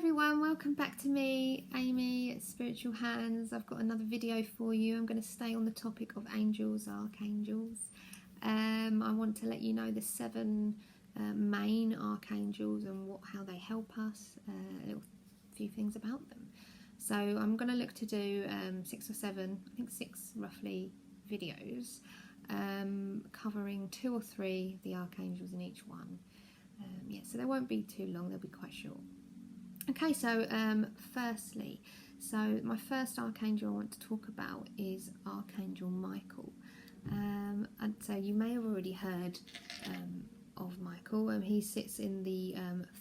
everyone, welcome back to me, Amy at Spiritual Hands. I've got another video for you. I'm going to stay on the topic of angels, archangels. I want to let you know the 7 main archangels and how they help us, a few things about them. So I'm going to look to do 6 or 7, I think 6 roughly videos, covering 2 or 3 of the archangels in each one. So they won't be too long, they'll be quite short. Okay, so firstly, my first archangel I want to talk about is Archangel Michael. And so you may have already heard of Michael. He sits in the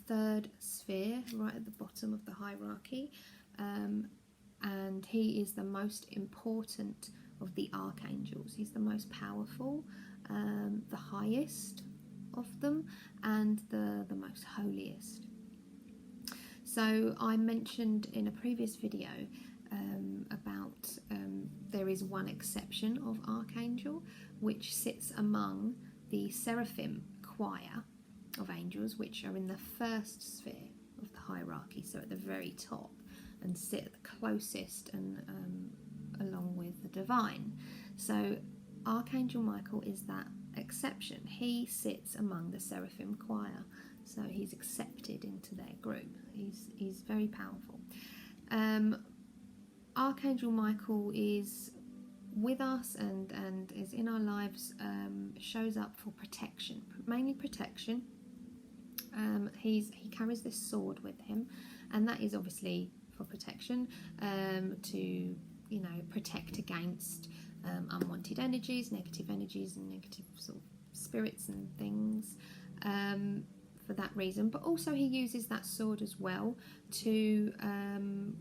3rd sphere, right at the bottom of the hierarchy, and he is the most important of the archangels. He's the most powerful, the highest of them, and the most holiest. So I mentioned in a previous video about there is one exception of Archangel, which sits among the seraphim choir of angels, which are in the 1st sphere of the hierarchy, so at the very top, and sit the closest and along with the divine. So Archangel Michael is that exception. He sits among the seraphim choir, so he's accepted into their group. He's very powerful. Archangel Michael is with us and is in our lives, shows up for protection, mainly protection. He carries this sword with him, and that is obviously for protection, to protect against unwanted energies, and negative sort of spirits and things, for that reason. But also he uses that sword as well to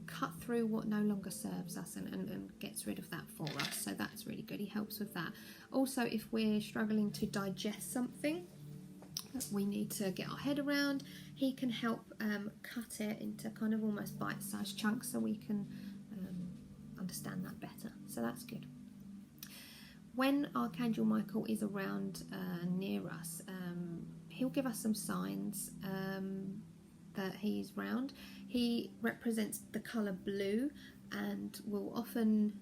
cut through what no longer serves us and gets rid of that for us, so that's really good. He helps with that. Also, if we're struggling to digest something that we need to get our head around, he can help cut it into kind of almost bite-sized chunks so we can understand that better, so that's good. When Archangel Michael is around near us, he'll give us some signs that he's round. He represents the colour blue and will often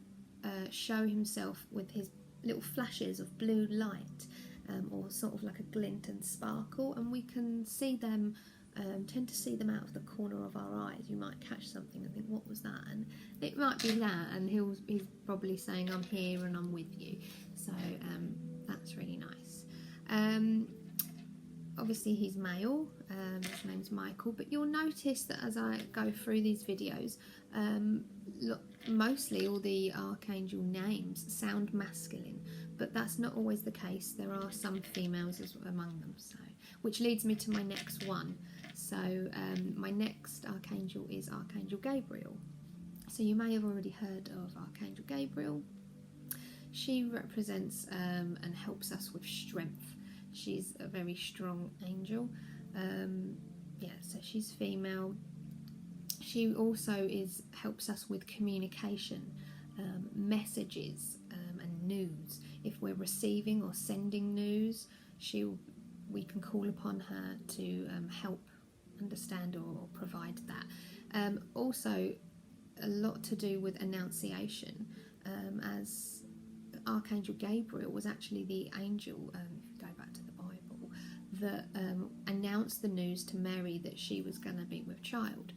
show himself with his little flashes of blue light, or sort of like a glint and sparkle, and we can see them, tend to see them out of the corner of our eyes. You might catch something and think, what was that? And it might be that, and he's probably saying, I'm here and I'm with you. So that's really nice. Obviously he's male, his name's Michael, but you'll notice that as I go through these videos, mostly all the archangel names sound masculine, but that's not always the case. There are some females among them, so which leads me to my next one. So my next archangel is Archangel Gabriel. So you may have already heard of Archangel Gabriel. She represents and helps us with strength. She's a very strong angel. So she's female. She also helps us with communication, messages, and news. If we're receiving or sending news, we can call upon her to help understand or provide that. Also, a lot to do with annunciation, as Archangel Gabriel was actually the angel, if you go back to the Bible, that announced the news to Mary that she was going to be with child.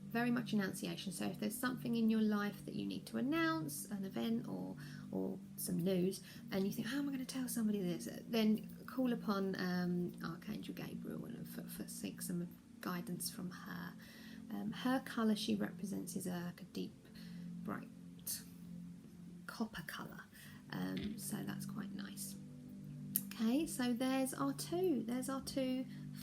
Very much annunciation. So if there's something in your life that you need to announce, an event or some news, and you think, how am I going to tell somebody this? Then call upon Archangel Gabriel and seek some guidance from her. Her colour she represents is a deep, bright copper colour, so that's quite nice. Okay, so there's our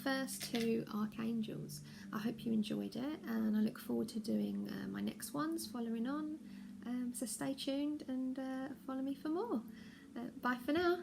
first two archangels. I hope you enjoyed it, and I look forward to doing my next ones following on, so stay tuned and follow me for more. Bye for now.